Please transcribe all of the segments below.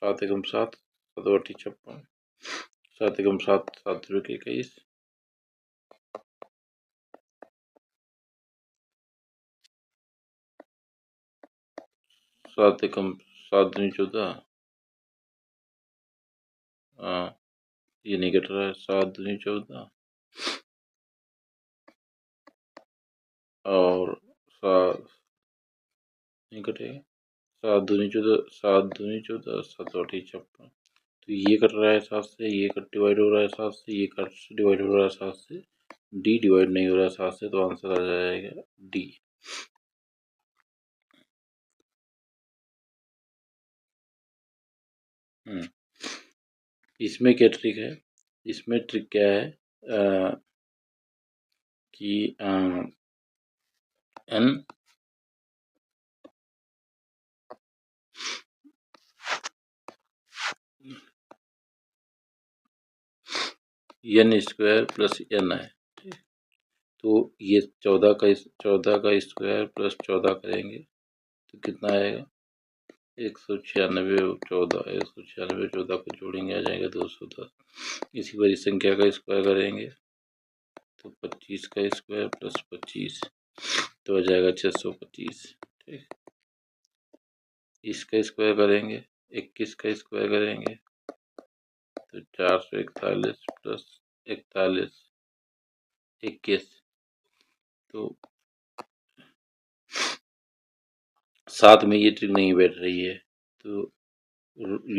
7 एकम 7, 7 बटी 56, 7 एकम 7, 7 दुनी 21, 7 एकम 7 दूनी 14, ये नहीं कट रहा है, 7 दूनी 14 और 7 नहीं कटेगा, 7 दूनी 14, 7 दूनी 14, 7 बटी 56, तो ये कट रहा है 7 से, ये कट डिवाइड हो रहा है 7 से, ये कट डिवाइड हो रहा है 7 से, डी डिवाइड नहीं हो रहा है 7 से, तो आंसर आ जाएगा डी। इसमें क्या ट्रिक है, इसमें ट्रिक क्या है कि n स्क्वायर प्लस n है, तो ये 14 का स्क्वायर प्लस 14 करेंगे तो कितना आएगा, 196 14, 196 14 को जोड़ेंगे आ जाएगा 210। इसी बड़ी संख्या का स्क्वायर करेंगे तो 25 का स्क्वायर प्लस 25 तो आ जाएगा 625। ठीक, इसका स्क्वायर करेंगे, 21 का स्क्वायर करेंगे तो 441 प्लस 41 21, तो साथ में ये ट्रिक नहीं बैठ रही है, तो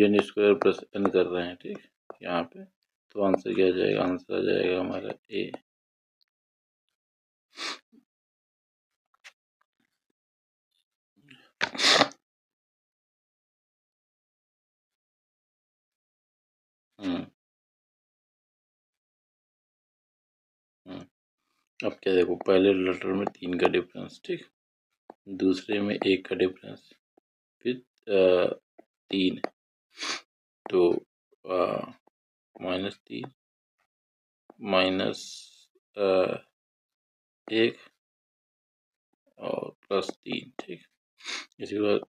n स्क्वायर प्लस n कर रहे हैं। ठीक, यहाँ पे तो आंसर क्या आ जाएगा, आंसर आ जाएगा हमारा ए। अब क्या देखो, पहले लेटर में 3 का डिफरेंस, ठीक, दूसरे में 1 का डिफरेंस, फिर 3, तो -3 माइनस 1 और +3। ठीक, इसके बाद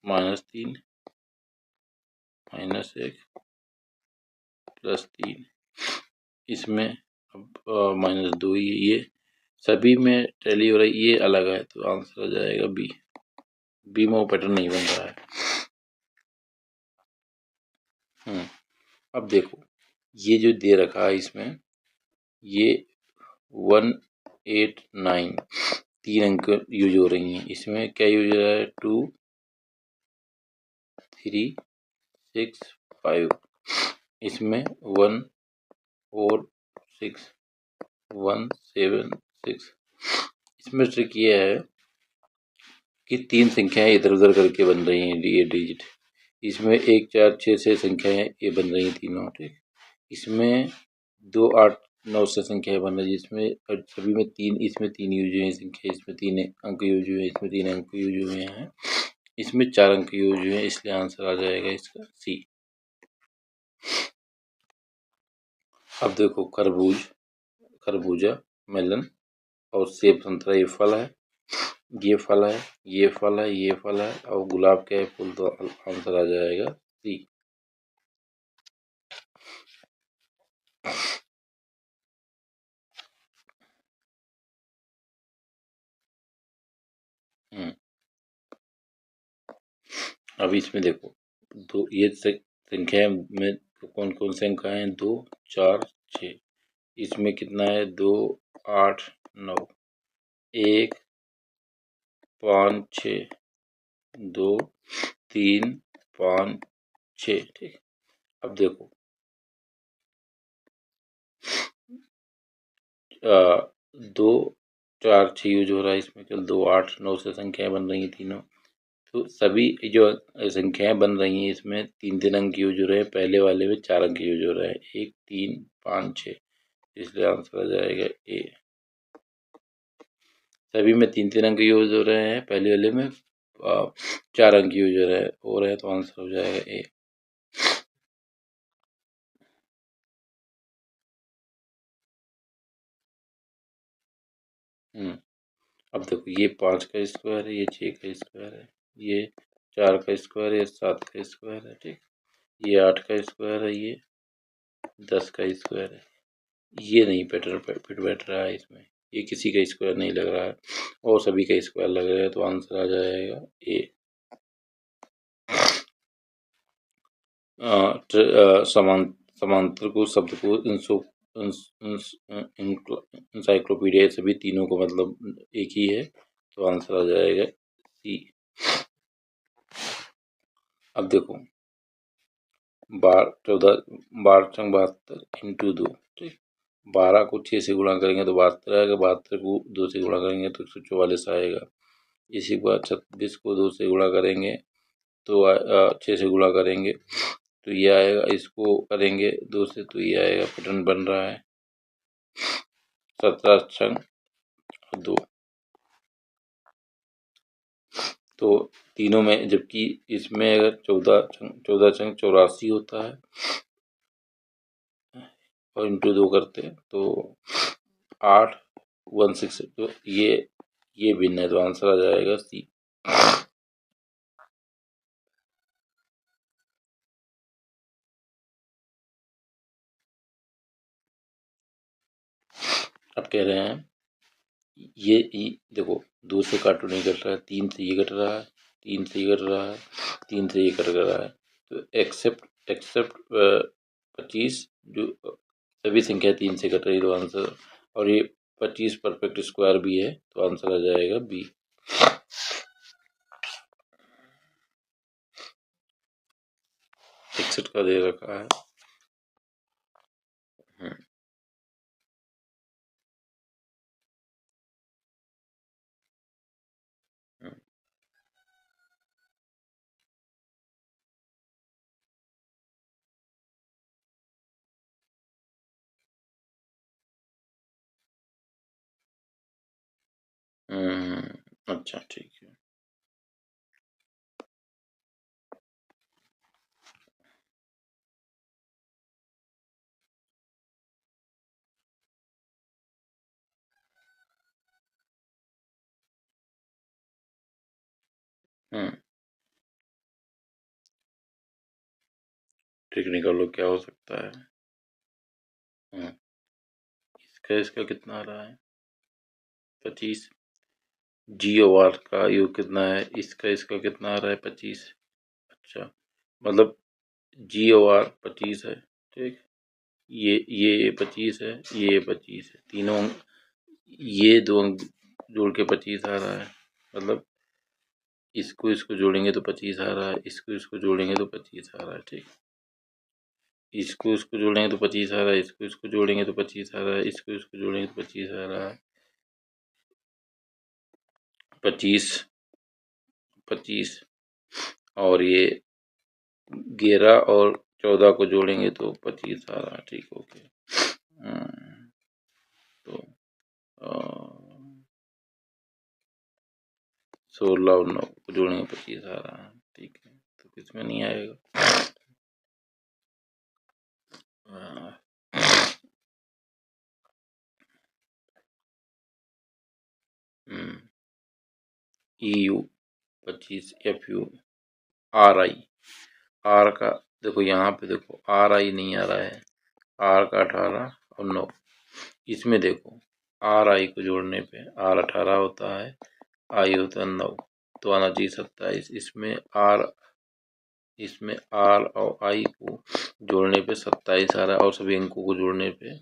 -3 -1 +3, इसमें अब -2 ये सभी में टैली हो रहा है, ये अलग है, तो आंसर आ जाएगा बी। बी में वो पैटर्न नहीं बन रहा है। अब देखो, ये जो दे रखा है इसमें, ये 189 3 अंक यूज हो रही हैं, इसमें क्या यूज हो रहा है, 2 3 6 5, इसमें 1 4 6 1 7 6। इसमें ट्रिक ये है कि 3 संख्याएं इधर उधर करके बन रही हैं ये डिजिट, इसमें 1 4 6 से संख्याएं ये बन रही हैं तीनों। ठीक, इसमें 2 8 9 से संख्याएं बन रही है, जिसमें सभी में 3, इसमें 3 यूज हुए हैं संख्या, इसमें 3 अंक यूज हुए हैं, इसमें 3 अंक यूज हुए हैं, इसमें 4 अंक यूज हुए हैं, इसलिए आंसर आ जाएगा इसका सी। अब देखो, खरबूजा मेलन और सेब संतरा ये फल है, ये फल है, ये फल है, ये फल है, और गुलाब का फूल, तो आंसर आ जाएगा सी। अब इसमें देखो, दो ये संख्या में कौन कौन से अंक हैं, 2 4 6, इसमें कितना है, 2 8 9, 1 5 6, 2 3 5 6। ठीक, अब देखो 2 4 6 यूज हो रहा है, इसमें केवल 2 8 9 से संख्याएं बन रही हैं तीनों, तो सभी जो संख्याएं बन रही हैं इसमें 3 3 अंक यूज हो रहे हैं, पहले वाले में 4 अंक यूज हो रहे हैं, 1 3 5 6, इसलिए आंसर आ जाएगा ए। सभी में 3 3 अंक यूज हो रहे हैं, पहले वाले में 4 अंक यूज हो रहे हैं, तो आंसर हो जाएगा ए। अब देखो, ये 5 का स्क्वायर है, ये 6 का स्क्वायर है, ये 4 का स्क्वायर, ये 7 का स्क्वायर है, ठीक। ये 8 का स्क्वायर है, ये 10 का स्क्वायर है। ये नहीं पैटर्न फिट बैठ रहा है इसमें, ये किसी का स्क्वायर नहीं लग रहा है और सभी का स्क्वायर लग रहा है, तो आंसर आ जाएगा ए। समांतर को शब्द को इंसाइक्लोपीडिया, सभी तीनों को मतलब एक ही है, तो आंसर आ जाएगा सी। अब देखो 72 इंटू 2, ठीक। 12 को 6 से गुणा करेंगे तो 72 आएगा, 72 को 2 से गुणा करेंगे तो 144 आएगा। इसी के बाद 36 को 2 से गुणा करेंगे तो 6 से गुणा करेंगे तो ये आएगा, इसको करेंगे 2 से तो ये आएगा। पैटर्न बन रहा है 17 छंग 2, तो तीनों में, जबकि इसमें अगर 14 छंग 84 होता है और इंटू 2 करते हैं तो 8 16, तो ये भिन्न है, तो आंसर आ जाएगा सी। अब कह रहे हैं ये देखो 2 से काटो नहीं कट रहा है, 3 से ये कट रहा है, 3 से ये कट रहा है, 3 से ये कट रहा है, तो एक्सेप्ट 25 जो सभी संख्या 3 से कट रही है, तो आंसर, और ये 25 परफेक्ट स्क्वायर भी है, तो आंसर आ जाएगा बी। 61 का दे रखा है। अच्छा ठीक है। ट्रिक निकालो क्या हो सकता है। इसका कितना आ रहा है 25। जी और आर का योग कितना है, इसका कितना आ रहा है 25। अच्छा, मतलब जी और आर 25 है, ठीक। ये 25 है, ये 25 है, तीनों ये दो अंक जोड़ के 25 आ रहा है, मतलब इसको जोड़ेंगे तो 25 आ रहा है, इसको जोड़ेंगे तो 25 आ रहा है, ठीक। इसको जोड़ेंगे तो 25 आ रहा है, इसको जोड़ेंगे तो 25 आ रहा है, इसको जोड़ेंगे तो 25 आ रहा है। 25 और ये 11 और 14 को जोड़ेंगे तो 25 आ रहा है, ठीक। ओके, तो 16 और 9 को जोड़ेंगे 25 आ रहा है, ठीक है, तो किसमें नहीं आएगा। EU 25, FU RI, आर का देखो यहाँ पे देखो RI नहीं आ रहा है, आर का 18 और 9, इसमें देखो RI को जोड़ने पे R 18 होता है, I होता है 9, तो आना चाहिए 27। इसमें R और I को जोड़ने पे 27 आ रहा है और सभी अंकों को जोड़ने पे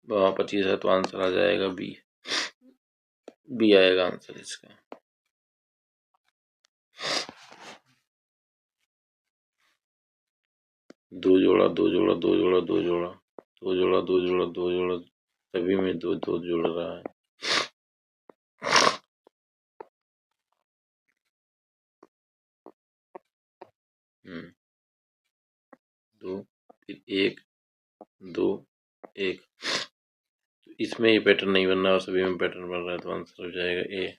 25 है, तो आंसर आ जाएगा बी। बी आएगा आंसर इसका। दो जोड़ा दो जोड़ा दो जोड़ा दो जोड़ा दो जोड़ा दो जोड़ा दो जोड़ा, सभी में दो दो जुड़ रहा है। दो फिर 1 2 1, तो इसमें ये पैटर्न नहीं बन रहा और सभी में पैटर्न बन रहा है, तो आंसर हो जाएगा ए।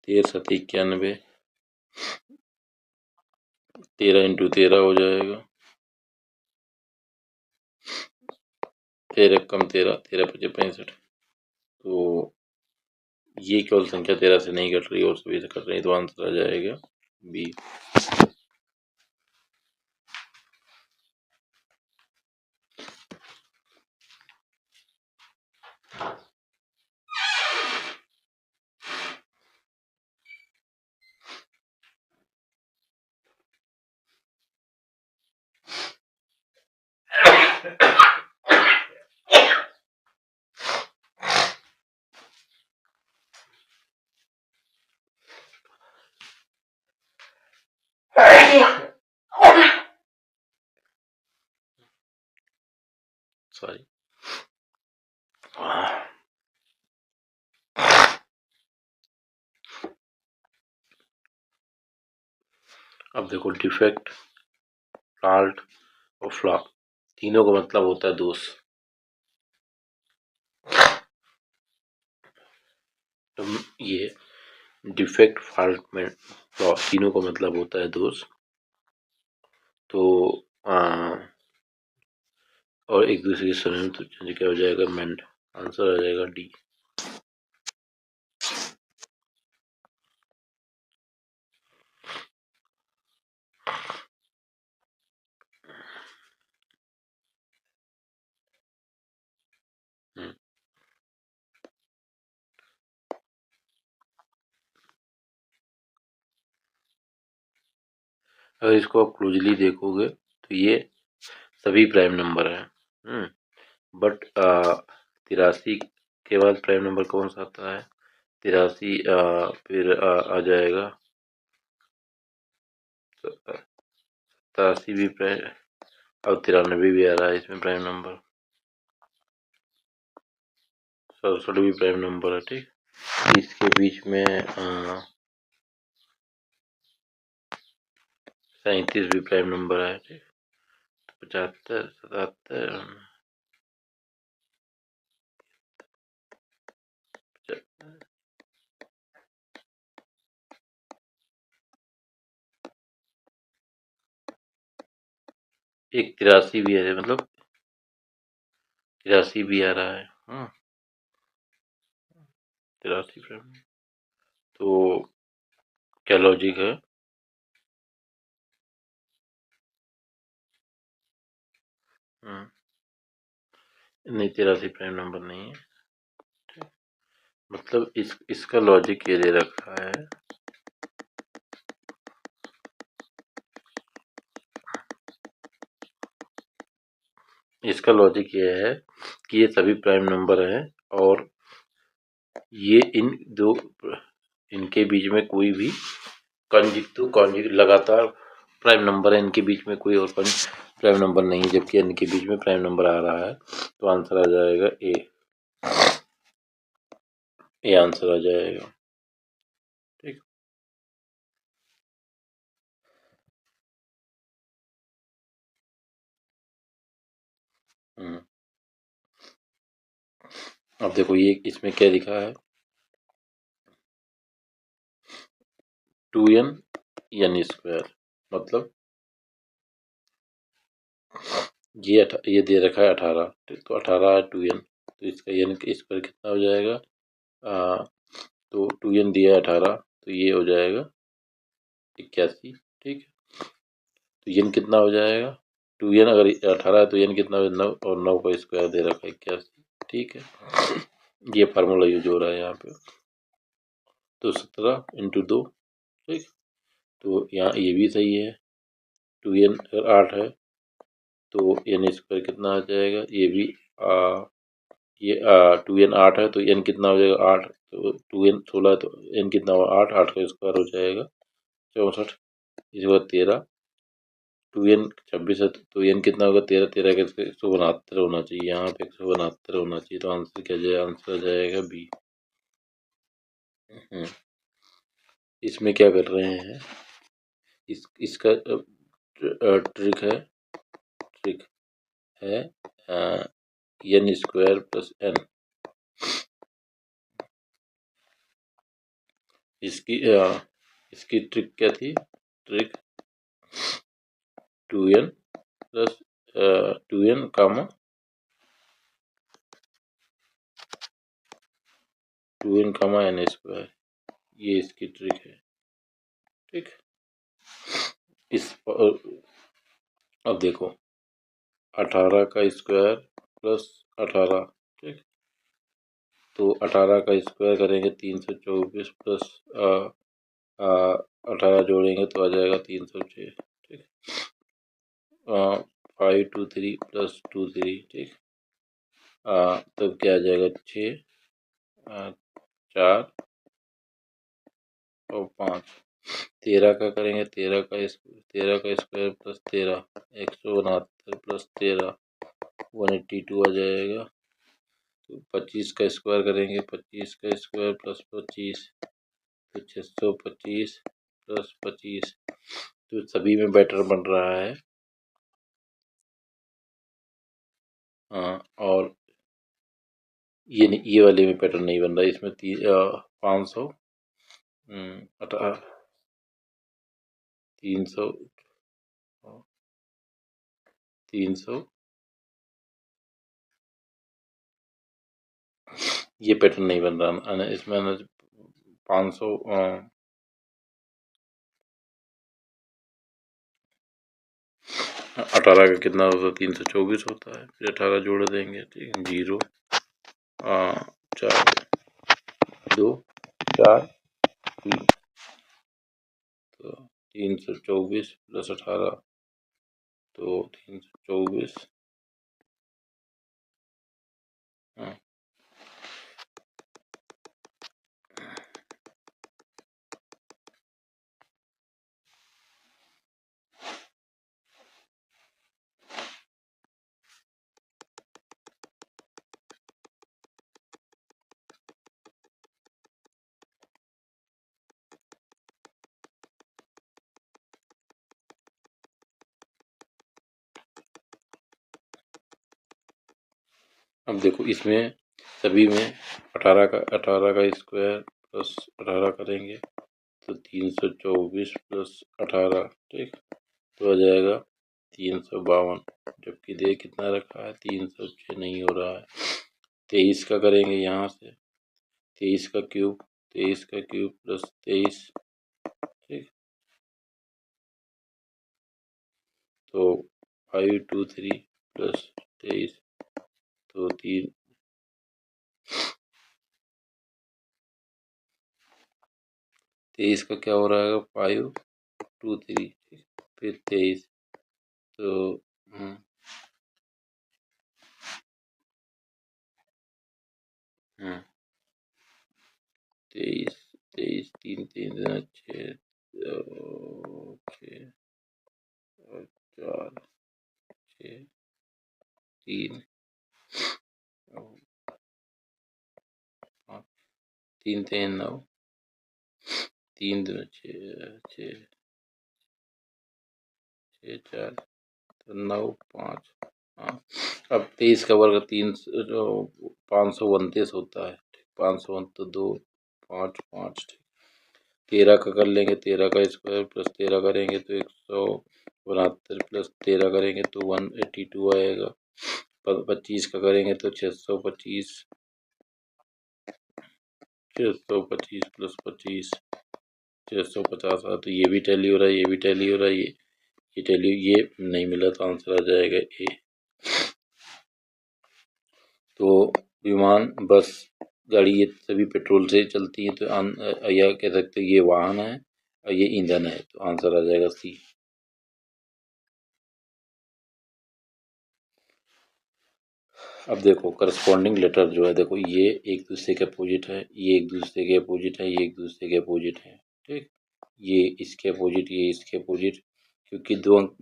13 7 91, 13 इंटू 13 हो जाएगा, 13 कम 13 13 5 65। तो ये केवल संख्या 13 से नहीं घट रही और सभी से घट रही, तो आंसर आ जाएगा बी। सॉरी। अब देखो, डिफेक्ट, फॉल्ट और फ्लॉ, तीनों का मतलब होता है दोष। तो ये डिफेक्ट, फॉल्ट में फ्लॉ, तीनों का मतलब होता है दोष। तो और एक दूसरे के समय में, तो क्या हो जाएगा, मेंट। आंसर आ जाएगा डी। अगर इसको आप क्लोजली देखोगे तो ये सभी प्राइम नंबर है। बट 83 के बाद प्राइम नंबर कौन सा आता है? 83 फिर आ जाएगा 87 भी प्राइम, अब 93 भी आ रहा है इसमें प्राइम नंबर, 67 भी प्राइम नंबर है। ठीक, इसके बीच में 37 भी प्राइम नंबर है। ठीक, 75, 77, एक 83 भी है, मतलब 83 भी आ रहा है। 83 प्राइम। तो क्या लॉजिक है? नहीं, 83 प्राइम नंबर नहीं है। मतलब इसका लॉजिक ये दे रखा है, इसका लॉजिक ये है कि ये सभी प्राइम नंबर हैं और ये इनके बीच में कोई भी कॉन्जिक्टिव लगातार प्राइम नंबर है, इनके बीच में कोई और प्राइम नंबर नहीं है, जबकि इनके बीच में प्राइम नंबर आ रहा है। तो आंसर आ जाएगा ए। ए आंसर आ जाएगा। ठीक। अब देखो, ये इसमें क्या लिखा है, 2n n स्क्वायर, मतलब ये दे रखा है 18, तो 18 है 2n, तो इसका n स्क्वायर कितना हो जाएगा? तो 2n दिया है 18, तो ये हो जाएगा 81। ठीक है, तो n कितना हो जाएगा? 2n अगर 18 है तो n कितना हो, 9, और 9 का स्क्वायर दे रखा है 81। ठीक है, ये फार्मूला यूज हो रहा है यहाँ पे। तो 17 × 2। ठीक, तो यहाँ ये भी सही है। 2n अगर 8 है तो n स्क्वायर कितना आ जाएगा? ये भी ये 2n 8 है तो n कितना हो जाएगा? 8, तो 2n 16 है तो n कितना होगा? 8, 8 का स्क्वायर हो जाएगा 64। इसके बाद 13, 2n 26 है तो n कितना होगा? 13, 13 का 172 होना चाहिए, यहाँ पे 172 होना चाहिए, तो आंसर क्या जाएगा? आंसर आ जाएगा बी। इसमें क्या कर रहे हैं, इसका ट्रिक है n स्क्वायर प्लस n। इसकी ट्रिक क्या थी? ट्रिक 2n प्लस 2n कामा 2n कमा n स्क्वायर, ये इसकी ट्रिक है। ठीक, इस अब देखो 18 का स्क्वायर प्लस 18। ठीक, तो 18 का स्क्वायर करेंगे 324 प्लस 18 जोड़ेंगे तो आ जाएगा 306। ठीक, 523 प्लस 23। ठीक, तब क्या आ जाएगा 6 4 और 5। 13 का करेंगे, 13 का स्क्वायर प्लस 13 169 प्लस 13 182 आ जाएगा। तो 25 का स्क्वायर करेंगे, 25 का स्क्वायर प्लस 25 तो 625 प्लस 25। तो सभी में बैटर बन रहा है। हाँ, और ये वाले में पैटर्न नहीं बन रहा है। इसमें 500 300 300 ये पैटर्न नहीं बन रहा। इसमें 500 18 का कितना होता है 324 होता है, फिर 18 जोड़ देंगे। ठीक, 0 4 2 4 3 तो 324 प्लस 18 तो 324। हाँ, अब देखो इसमें सभी में 18 का स्क्वायर प्लस 18 करेंगे तो 324 प्लस 18। ठीक, तो आ जाएगा 352। जबकि दे कितना रखा है 306 नहीं हो रहा है। 23 का करेंगे यहाँ से, 23 का क्यूब, 23 का क्यूब प्लस 23। ठीक, तो 523 प्लस 23 तो 23 का क्या हो रहा है 523। फिर 23 तो 23 23 3 3 6 6 4 6 3 3 3 9 3 2 6 6 6 4 तो 9 5। हाँ, अब 23 का वर्ग 529 होता है। 500 तो 2 5 5। 13 का कर लेंगे, 13 का स्क्वायर प्लस 13 करेंगे तो 169 प्लस 13 करेंगे तो 182 आएगा। 25 का करेंगे तो 625 प्लस 25 650 आ। तो ये भी टैली हो रहा है, ये भी टैली हो रहा है, ये टैली ये नहीं मिला तो आंसर आ जाएगा ए। तो विमान, बस, गाड़ी ये सभी पेट्रोल से चलती है तो या कह सकते ये वाहन है और ये ईंधन है, तो आंसर आ जाएगा सी। अब देखो करस्पॉन्डिंग लेटर जो है, देखो ये एक दूसरे के अपोजिट है, ये एक दूसरे के अपोजिट है, ये एक दूसरे के अपोजिट है। ठीक, ये इसके अपोजिट, ये इसके अपोजिट, क्योंकि दो अंक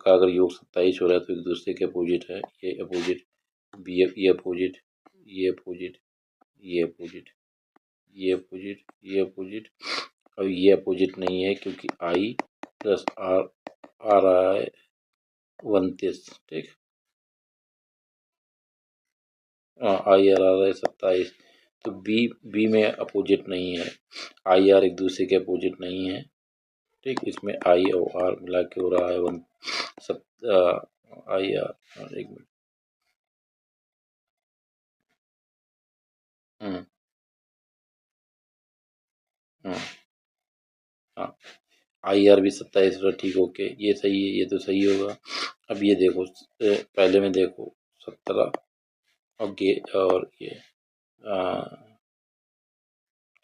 का अगर योग 27 हो रहा है तो एक दूसरे के अपोजिट है। ये अपोजिट, ये अपोजिट, ये अपोजिट, ये अपोजिट, ये अपोजिट, ये अपोजिट, और ये अपोजिट नहीं है क्योंकि आई प्लस आर आ रहा है 29। ठीक, आई आर आ रहा है 27। तो बी में अपोजिट नहीं है, आई आर एक दूसरे के अपोजिट नहीं है। ठीक, इसमें आई और आर मिला के हो रहा है आई आर। एक मिनट, हाँ हाँ, IR भी 27 रहा, ठीक, ओके, ये सही है, ये तो सही होगा। अब ये देखो, पहले में देखो 17 और ये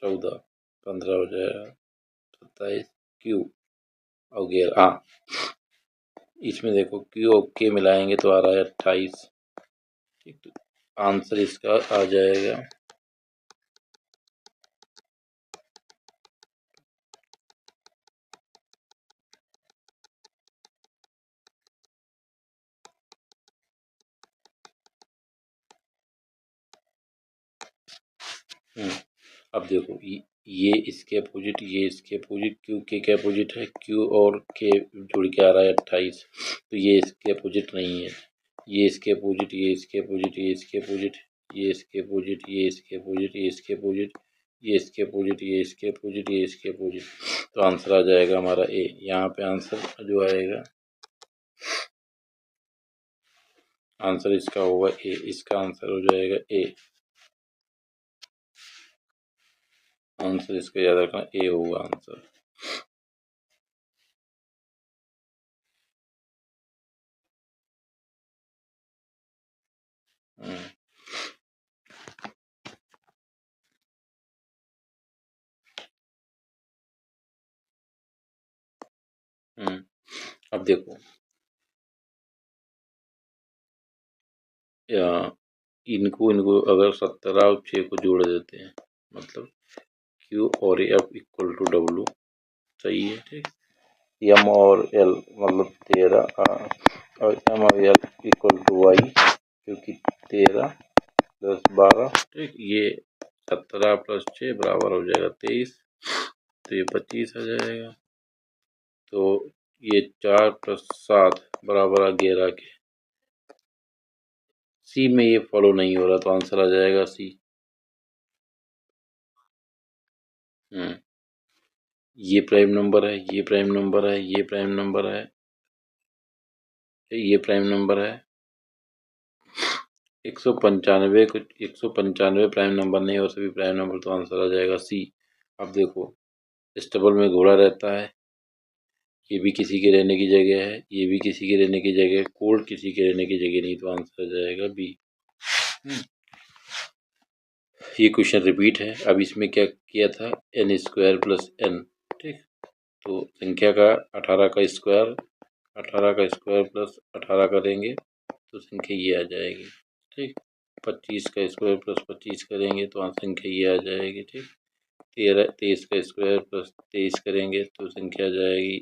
14, 15 हो जाएगा, 27 क्यू और गेयर, हाँ, इसमें देखो क्यू और के मिलाएंगे तो आ रहा है 28, ठीक, तो आंसर इसका आ जाएगा अब देखो, ये इसके अपोजिट, ये इसके अपोजिट, क्यू के अपोजिट है, क्यू और के जुड़ के आ रहा है 28, तो ये इसके अपोजिट नहीं है, ये इसके अपोजिट, ये इसके अपोजिट, ये इसके अपोजिट, ये इसके अपोजिट, ये इसके अपोजिट, ये इसके अपोजिट, ये इसके अपोजिट, ये इसके अपोजिट, ये इसके अपोजिट, तो आंसर आ जाएगा हमारा ए। यहाँ पे आंसर जो आएगा, आंसर इसका होगा ए, इसका आंसर हो जाएगा ए, आंसर इसका याद रखना ए होगा आंसर। अब देखो, या इनको इनको अगर 17 और 6 को जोड़ देते हैं, मतलब Q और F इक्वल टू W, सही है, ठीक, M और L मतलब 13 और M और L इक्वल टू Y, क्योंकि 13 + 12, ठीक, ये 17 + 6 बराबर हो जाएगा 23, तो ये 25 आ जाएगा, तो ये 4 + 7 बराबर 11 के, सी में ये फॉलो नहीं हो रहा, तो आंसर आ जाएगा सी। ये प्राइम नंबर है, ये प्राइम नंबर है, ये प्राइम नंबर है, ये प्राइम नंबर है, 195 कुछ 195 प्राइम नंबर नहीं और सभी प्राइम नंबर, तो आंसर आ जाएगा सी। अब देखो, स्टेबल में घोड़ा रहता है, ये भी किसी के रहने की जगह है, ये भी किसी के रहने की जगह है, कोल्ड किसी के रहने की जगह नहीं, तो आंसर आ जाएगा बी। ये क्वेश्चन रिपीट है, अब इसमें क्या किया था, n² + n, ठीक, तो संख्या का 18 का स्क्वायर, 18 का स्क्वायर प्लस 18 करेंगे तो संख्या ये आ जाएगी, ठीक, 25 का स्क्वायर प्लस 25 करेंगे तो संख्या ये आ जाएगी, ठीक, 23 का स्क्वायर प्लस 23 करेंगे तो संख्या आ जाएगी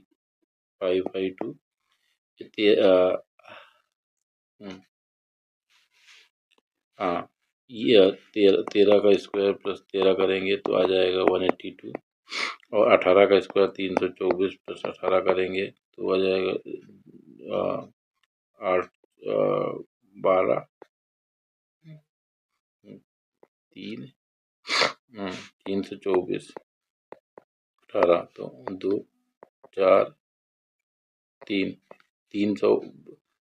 552, हाँ, ये 13 का स्क्वायर प्लस 13 करेंगे तो आ जाएगा 182, और 18 का स्क्वायर 324 प्लस 18 करेंगे तो आ जाएगा 8 12 3 324 18, तो 2 4 3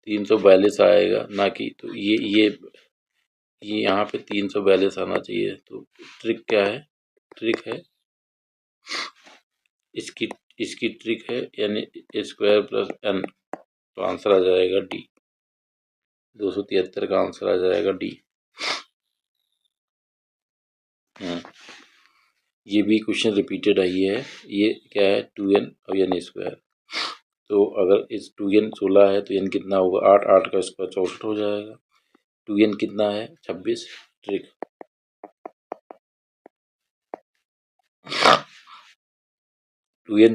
342 आएगा ना कि, तो ये यहाँ पे 342 आना चाहिए, तो ट्रिक क्या है, ट्रिक है इसकी इसकी ट्रिक है, यानी स्क्वायर प्लस n, तो आंसर आ जाएगा डी, 273 का आंसर आ जाएगा डी। ये भी क्वेश्चन रिपीटेड आई है, ये क्या है 2n और n², तो अगर इस 2n 16 है तो n कितना होगा 8, 8 का स्क्वायर 64 हो जाएगा, 2n कितना है 26, ट्रिक 2n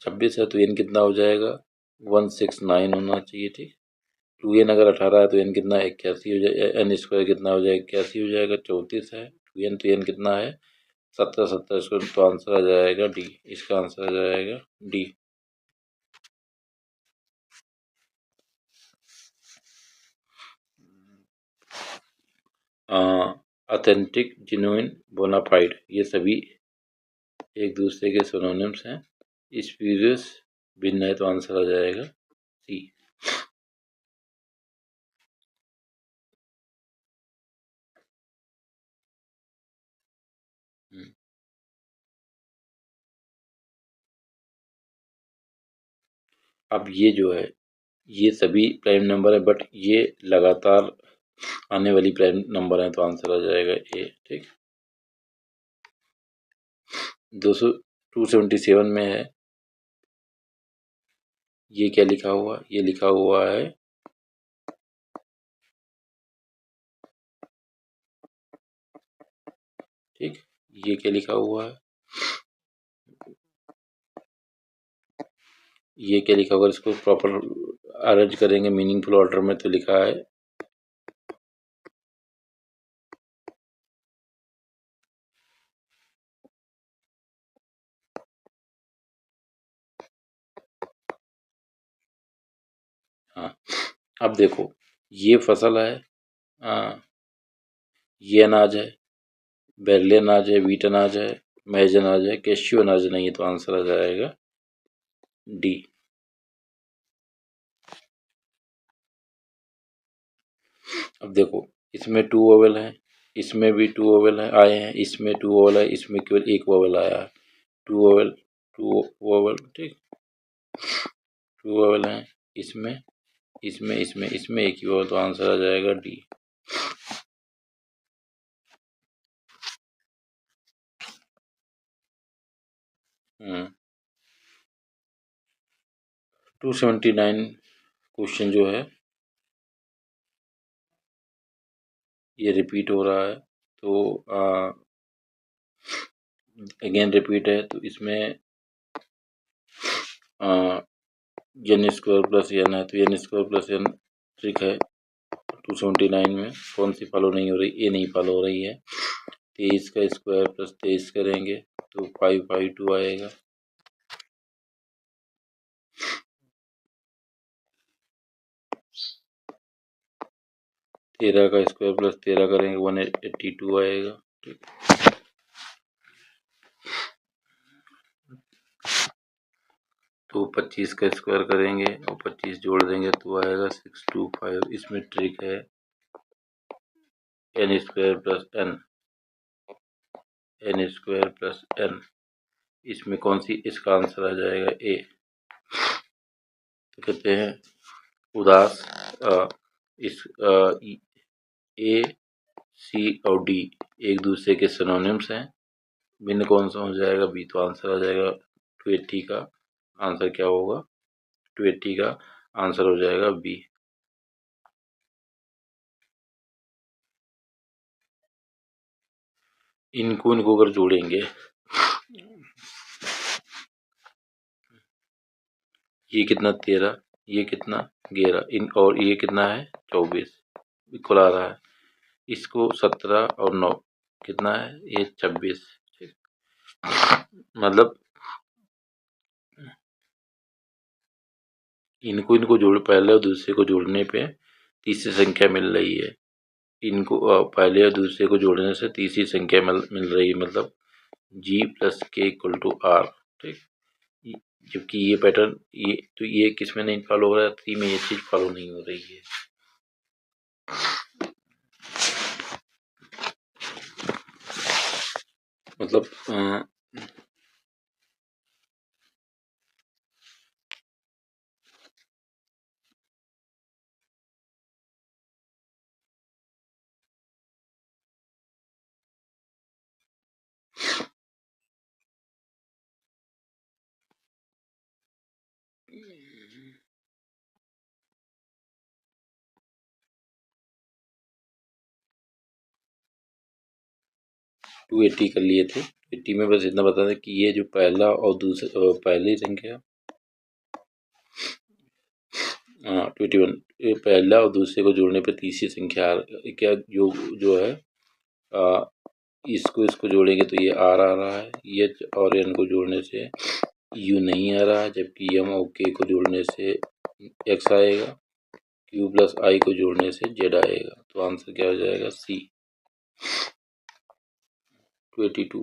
26 है तो n कितना हो जाएगा 169 होना चाहिए, ठीक, 2n अगर 18 है तो n कितना 81 हो जाएगा, n² कितना हो जाएगा 81 हो जाएगा, 34 है 2n, तो n कितना है 17, 17 स्क्वायर, तो आंसर आ जाएगा डी, इसका आंसर आ जाएगा डी। ऑथेंटिक, जेन्युइन, बोनाफाइड, ये सभी एक दूसरे के सिनोनिम्स हैं, स्पूरियस भिन्न है, तो आंसर आ जाएगा सी। अब ये जो है ये सभी प्राइम नंबर है, बट ये लगातार आने वाली प्राइम नंबर है, तो आंसर आ जाएगा ए। ठीक, 277 में है, ये क्या लिखा हुआ, ये लिखा हुआ है ठीक, ये क्या लिखा हुआ है, ये क्या लिखा हुआ है, इसको प्रॉपर अरेंज करेंगे मीनिंगफुल ऑर्डर में, तो लिखा है हाँ। अब देखो ये फसल है, हाँ, ये अनाज है, बैरले अनाज है, व्हीट अनाज है, मैज अनाज है, कैश्यू अनाज नहीं है, तो आंसर आ जाएगा डी। अब देखो इसमें 2 वोवेल है, इसमें भी 2 वोवेल है आए हैं, इसमें 2 वोवेल है, इसमें केवल 1 वोवेल आया है। 2 वोवेल, 2 वोवेल, ठीक, 2 वोवेल है, इसमें इसमें एक ही वोवेल, तो आंसर आ जाएगा डी। हम्म 279 क्वेश्चन जो है ये रिपीट हो रहा है, तो अगेन रिपीट है, तो इसमें एन स्क्वायर प्लस एन है, तो n square plus n trick है 279 में, कौन सी फॉलो नहीं हो रही, ए नहीं फॉलो हो रही है। 23 का स्क्वायर प्लस 23 करेंगे तो 552 आएगा। 13 का स्क्वायर प्लस 13 करेंगे 182 आएगा। ठीक, तो 25 का स्क्वायर करेंगे और 25 जोड़ देंगे तो आएगा 625। इसमें ट्रिक है n square plus n, n square plus n, इसमें कौन सी, इसका आंसर आ जाएगा ए। तो कहते हैं उदास इस ए सी और डी एक दूसरे के सिनोनिम्स हैं, भिन्न कौन सा हो जाएगा बी, तो आंसर आ जाएगा 280 का आंसर क्या होगा, 280 का आंसर हो जाएगा बी। इनको अगर जोड़ेंगे, ये कितना 13, ये कितना 11, इन और ये कितना है 24, इक्वल आ रहा है। इसको 17 और 9 कितना है, ये 26। मतलब इनको जोड़, पहले और दूसरे को जोड़ने पे तीसरी संख्या मिल रही है, इनको पहले और दूसरे को जोड़ने से तीसरी संख्या मिल रही है, मतलब जी प्लस के इक्वल टू आर। ठीक, जबकि ये पैटर्न ये किस में नहीं फॉलो हो रहा है, 3 में ये चीज फॉलो नहीं हो रही है। मतलब 280 कर लिए थे। 80 में बस इतना बता दें कि ये जो पहला और दूसरा पहली संख्या 21, ये पहला और दूसरे को जोड़ने पे तीसरी संख्या क्या जो है आ, इसको जोड़ेंगे तो ये आर आ रहा है, एच और एन को जोड़ने से यू नहीं आ रहा है, जबकि एम और के को जोड़ने से एक्स आएगा, क्यू प्लस आई को जोड़ने से जेड आएगा, तो आंसर क्या हो जाएगा सी 282।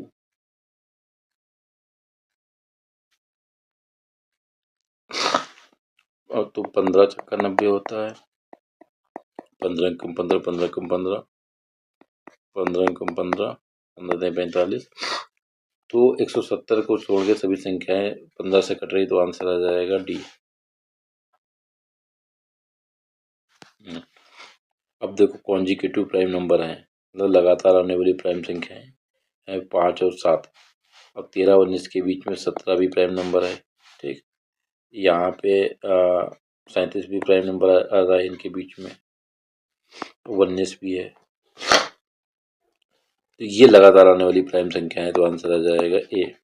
और तो 15 छक्का 90 होता है, 15 कम 15, 15 कम 15, 15 कम 15, 15 45, तो 170 को छोड़ के सभी संख्याएं 15 से कट रही, तो आंसर आ जाएगा डी। अब देखो कॉन्जिक्यूटिव प्राइम नंबर हैं, मतलब लगातार आने वाली प्राइम संख्याएं हैं 5 और 7। अब 13 और 19 के बीच में 17 भी प्राइम नंबर है। ठीक, यहाँ पे 37 भी प्राइम नंबर आ रहा है इनके बीच में, 19 भी है। तो ये लगातार आने वाली प्राइम संख्या है, तो आंसर आ जाएगा ए।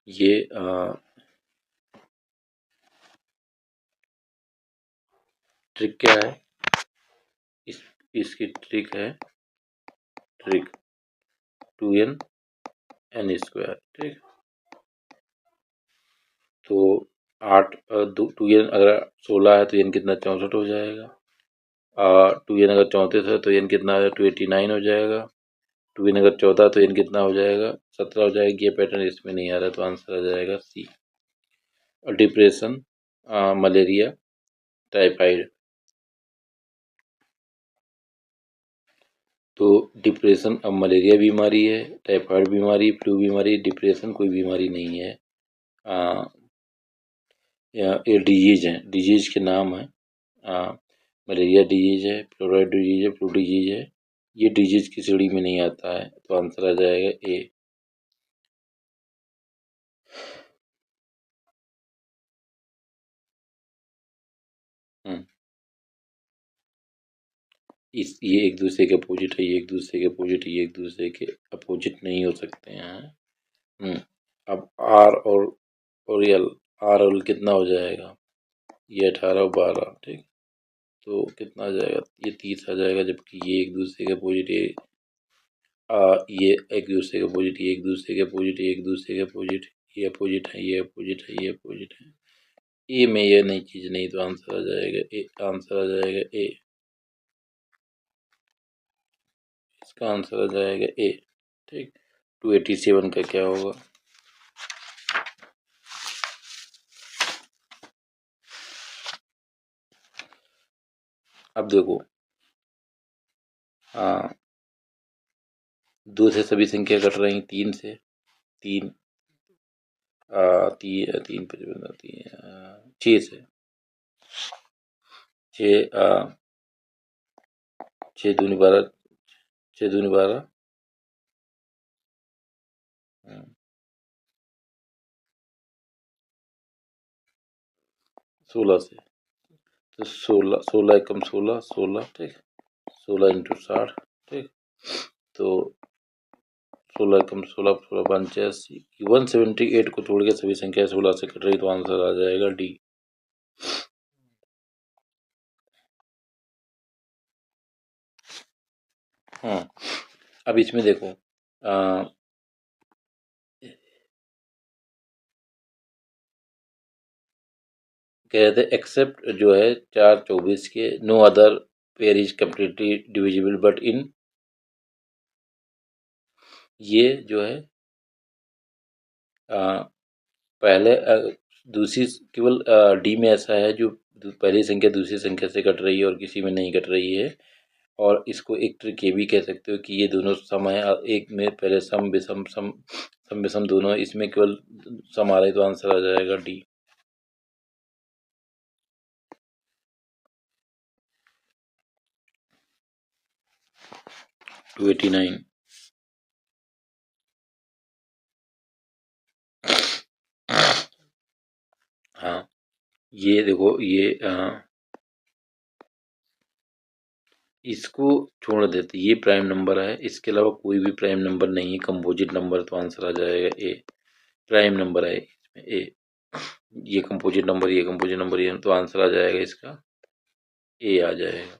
ये ट्रिक क्या है, इसकी ट्रिक है ट्रिक 2n n स्क्वायर। ठीक, तो 8 टू एन अगर 16 है तो एन कितना 64 हो जाएगा। 2n अगर 34 है तो एन कितना 289 हो जाएगा। 2n अगर 14 तो एन कितना हो जाएगा 17 हो जाएगा। ये पैटर्न इसमें नहीं आ रहा, तो आंसर आ जाएगा सी। Depression, malaria, typhoid. तो डिप्रेशन अब मलेरिया बीमारी है, टाइफाइड बीमारी, फ्लू बीमारी, डिप्रेशन कोई बीमारी नहीं है। ये डिजीज है, डिजीज के नाम है। मलेरिया डिजीज है, फ्लोराइड डिजीज है, फ्लू डिजीज है। ये डिजीज की श्रेणी में नहीं आता है, तो आंसर आ जाएगा ए। ये एक दूसरे के अपोजिट है, ये एक दूसरे के अपोजिट, ये एक दूसरे के अपोजिट नहीं हो सकते हैं। अब आर और एल, आर और एल कितना हो जाएगा, ये 18 और 12। ठीक, तो कितना आ जाएगा, ये 30 आ जाएगा, जबकि ये एक दूसरे के अपोजिट, ये एक दूसरे के अपोजिट, ये एक दूसरे के अपोजिट, ये एक दूसरे के अपोजिट, ये अपोजिट है, ये अपोजिट है, ये अपोजिट है। ए में ये नई चीज नहीं, तो आंसर आ जाएगा ए। आंसर आ जाएगा ए, इसका आंसर आ जाएगा ए। ठीक, 287 का क्या होगा। अब देखो, हाँ, 2 से सभी संख्या कट रही, 3 से, 3 3 55 6 से, 6 6 दूनी 12, 6 दूनी 12, 16 से। तो 16 एकम 16, ठीक, 16 इंटू 60। ठीक, तो 16 एकम 16, 16 85, 178 को छोड़ के सभी संख्या 16 से कट रही, तो आंसर आ जाएगा डी। हाँ, अब इसमें देखो, कहते एक्सेप्ट जो है 4 24 के, no other pair is completely divisible but in, ये जो है पहले दूसरी, केवल डी में ऐसा है जो पहली संख्या दूसरी संख्या से कट रही है और किसी में नहीं कट रही है। और इसको एक ट्रिक ये भी कह सकते हो कि ये दोनों सम है, एक में पहले सम विषम, सम विषम दोनों है, इसमें केवल सम आ रही, तो आंसर आ जाएगा डी। टू 89। हाँ, ये देखो, ये इसको छोड़ देते, ये प्राइम नंबर है, इसके अलावा कोई भी प्राइम नंबर नहीं है, कंपोजिट नंबर, तो आंसर आ जाएगा ए। प्राइम नंबर है इसमें ए, ये कंपोजिट नंबर, ये कंपोजिट नंबर, ये, तो आंसर आ जाएगा इसका ए आ जाएगा।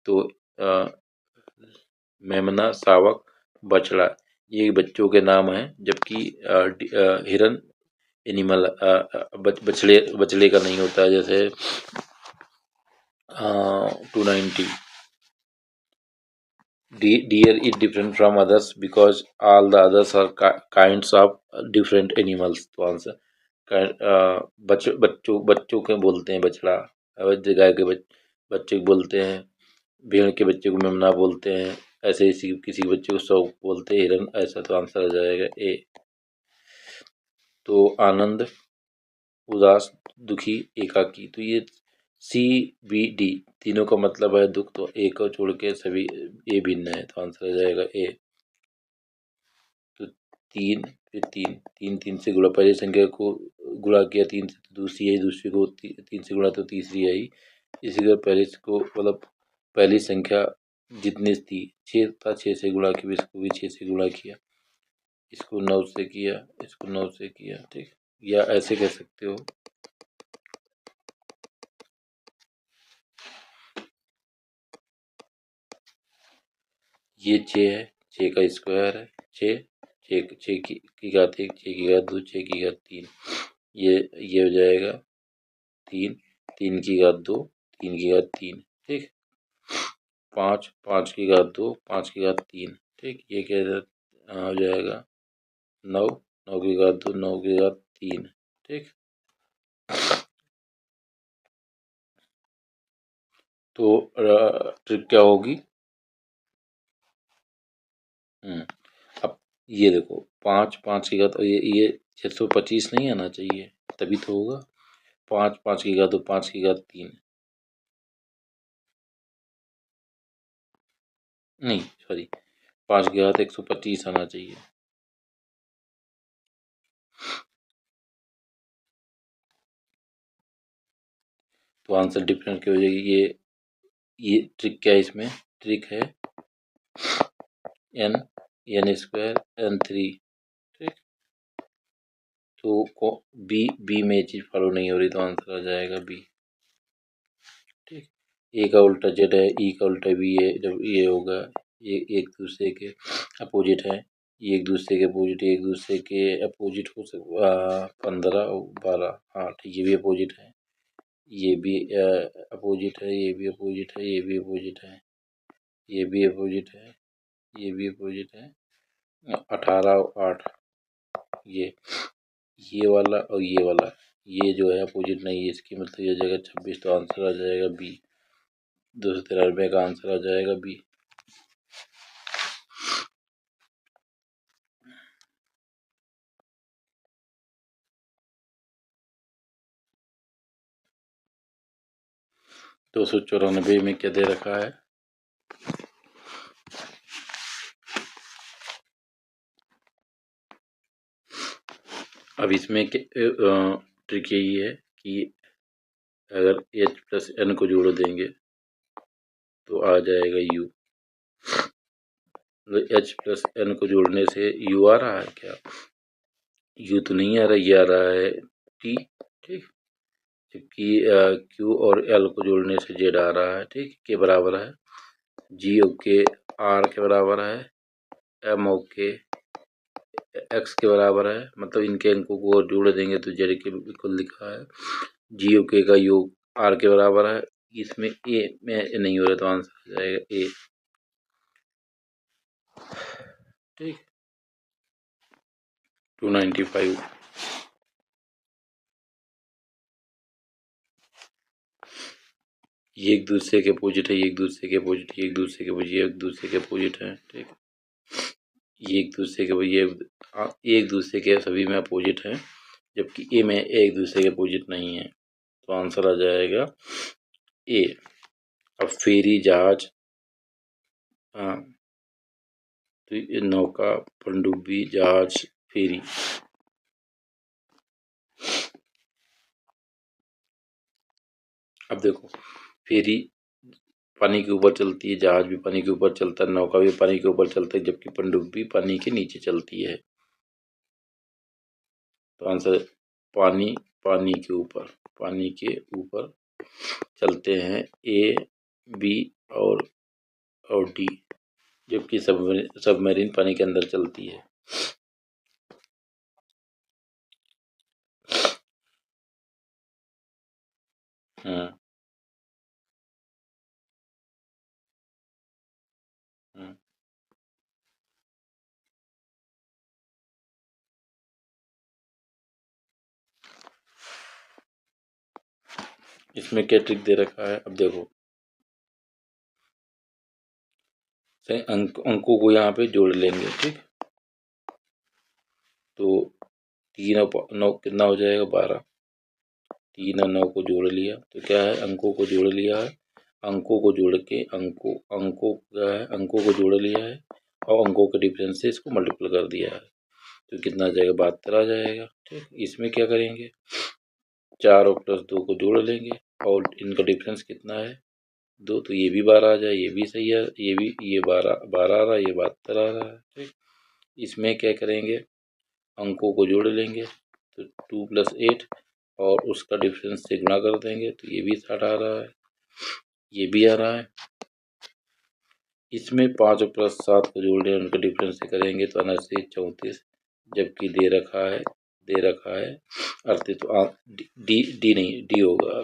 तो मेमना, शावक, बछड़ा, ये बच्चों के नाम हैं, जबकि हिरन एनिमल, बछड़े का नहीं होता है। जैसे 290, deer is different from others because all the others are kinds of different animals, तो आंसर बच्चों के बोलते हैं बछड़ा, गाय के बच्चे बोलते हैं भेड़ के बच्चे को मेमना बोलते हैं, ऐसे ही किसी बच्चे को सौ बोलते हैं हिरन, ऐसा तो आंसर आ जाएगा ए। तो आनंद, उदास, दुखी, एकाकी, तो ये सी बी डी तीनों का मतलब है दुख, तो ए को छोड़ के सभी ए भिन्न है, तो आंसर आ जाएगा ए। तो तीन, फिर तीन, तीन तीन से गुणा, पहली संख्या को गुणा किया तीन से तो दूसरी आई, दूसरी को तीन से गुणा तो तीसरी आई, इसी तरह पहले को मतलब पहली संख्या जितनी थी 6 था, 6 से गुणा किया, इसको भी 6 से गुणा किया, इसको 9 से किया, इसको 9 से किया, ठीक। या ऐसे कह सकते हो, ये 6 है, 6 का स्क्वायर है 6, 6 की घात 1, 6 की घात 2, 6 की घात 3, ये हो जाएगा 3, 3 की घात 2, 3 की घात 3, ठीक। 5, 5 की घात 2, 5 की घात 3, ठीक। ये क्या हो जाएगा 9, 9 की घात 2, 9 की घात 3, ठीक। तो ट्रिक क्या होगी? अब ये देखो 5, 5 की घात, ये 625 नहीं आना चाहिए, तभी तो होगा। 5, 5 की घात 2, 5 की घात 3, नहीं सॉरी, 5 की घात 125 आना चाहिए। तो आंसर डिफरेंट क्या हो जाएगी? ये ट्रिक क्या है इसमें? ट्रिक है n, n स्क्वायर n3, ठीक। तो बी में ये चीज फॉलो नहीं हो रही, तो आंसर आ जाएगा बी, ठीक। ए का उल्टा जेड है, ई का उल्टा बी है, जब ये होगा ये एक दूसरे के अपोजिट है, ये एक दूसरे के अपोजिट, एक दूसरे के अपोजिट हो सकता 15 और 12, हाँ ठीक, ये भी अपोजिट है, ये भी अपोजिट है, ये भी अपोजिट है, ये भी अपोजिट है, ये भी अपोजिट है, ये भी अपोजिट है, 18 और 8, ये वाला और ये वाला, ये जो है अपोजिट नहीं है, इसकी मतलब ये जगह 26, तो आंसर आ जाएगा बी। 293 का आंसर आ जाएगा बी। दो सौ चौरानबे में क्या दे रखा है? अब इसमें ट्रिक यही है कि अगर h प्लस n को जोड़ देंगे तो आ जाएगा u, h प्लस n को जोड़ने से u आ रहा है क्या? u तो नहीं आ रहा, ये आ रहा है t, ठीक। जबकि q और l को जोड़ने से z आ रहा है, ठीक, के बराबर है, g और k r के बराबर है, m और k x के बराबर है, मतलब इनके अंकों को जोड़ देंगे तो जेड के बिल्कुल लिखा है, जी और के का योग आर के बराबर है, इसमें ए में नहीं हो रहा, तो आंसर आ जाएगा ए, ठीक। 295, ये एक दूसरे के अपोजिट है, ये एक दूसरे के अपोजिट, ये एक दूसरे के अपोजिट, ये एक दूसरे के अपोजिट है, ठीक। ये एक दूसरे के, ये एक दूसरे के सभी में अपोजिट है, जबकि ए में एक दूसरे के अपोजिट नहीं है, तो आंसर आ जाएगा ए। अब फेरी जहाज, हाँ, तो ये नौका, पनडुब्बी, जहाज, फेरी, अब देखो फेरी पानी के ऊपर चलती है, जहाज भी पानी के ऊपर चलता है, नौका भी पानी के ऊपर चलता है, जबकि पनडुब्बी पानी के नीचे चलती है, तो आंसर पानी, पानी के ऊपर, पानी के ऊपर चलते हैं ए, बी और डी, जबकि सबमरीन पानी के अंदर चलती है। हाँ, हाँ। इसमें क्या ट्रिक दे रखा है? अब देखो अंकों को यहाँ पे जोड़ लेंगे। ठीक, तो 3 और 9 कितना हो जाएगा 12। 3 और 9 को जोड़ लिया तो क्या है, अंकों को जोड़ लिया है। अंकों को जोड़ के अंकों क्या है, अंकों को जोड़ लिया है और अंकों के डिफरेंस से इसको मल्टीपल कर दिया है तो कितना आ जाएगा 72 आ जाएगा। ठीक, इसमें क्या करेंगे, 4 और +2 को जोड़ लेंगे और इनका डिफरेंस कितना है 2, तो ये भी 12 आ जाए, ये भी सही है, ये भी, ये 12 आ रहा है, ये 72 आ रहा है। ठीक, इसमें क्या करेंगे, अंकों को जोड़ लेंगे तो 2 + 8 और उसका डिफरेंस से गुणा कर देंगे तो ये भी 60 आ रहा है, ये भी आ रहा है। इसमें 5 और +7 को जोड़ लें, उनका डिफरेंस से करेंगे तो 34, जबकि दे रखा है 38, तो डी नहीं, डी होगा,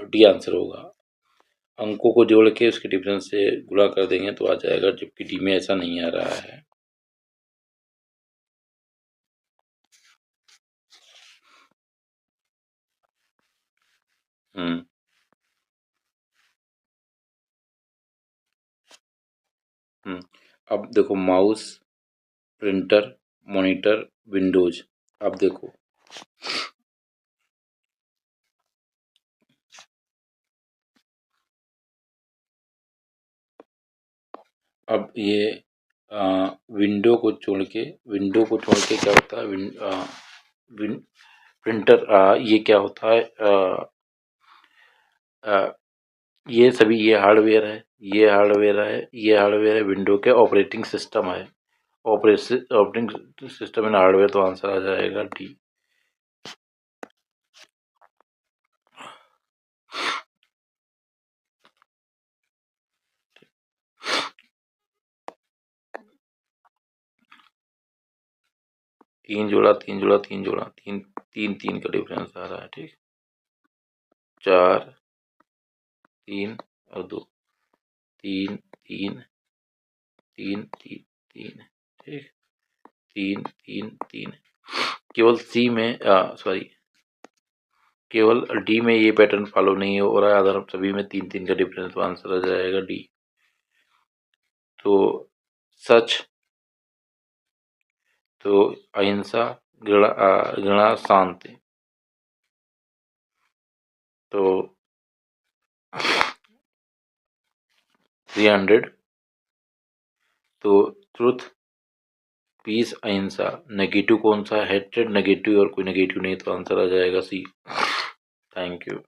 डी आंसर होगा। अंकों को जोड़ के उसके डिफरेंस से गुणा कर देंगे तो आ जाएगा, जबकि डी में ऐसा नहीं आ रहा है। अब देखो, माउस, प्रिंटर, मॉनिटर, विंडोज। अब देखो, अब ये विंडो को छोड़ के क्या होता है, प्रिंटर, ये क्या होता है, ये सभी, ये हार्डवेयर है, ये हार्डवेयर है, विंडो के ऑपरेटिंग सिस्टम है, ऑपरेटिंग सिस्टम इन हार्डवेयर, तो आंसर आ जाएगा डी। तीन जोड़ा तीन का डिफरेंस आ रहा है। ठीक, 4 3 और 2, 3 3 3 3 3। ठीक, 3 3 3। केवल सी में केवल डी में ये पैटर्न फॉलो नहीं हो रहा है, अदर सभी में 3 का डिफरेंस, तो आंसर आ जाएगा डी। तो सच, तो अहिंसा, घृणा, शांति, तो 300। तो ट्रुथ, पीस, अहिंसा, नेगेटिव कौन सा, हेट्रेड नेगेटिव, और कोई नेगेटिव नहीं, तो आंसर आ जाएगा सी। Thank you.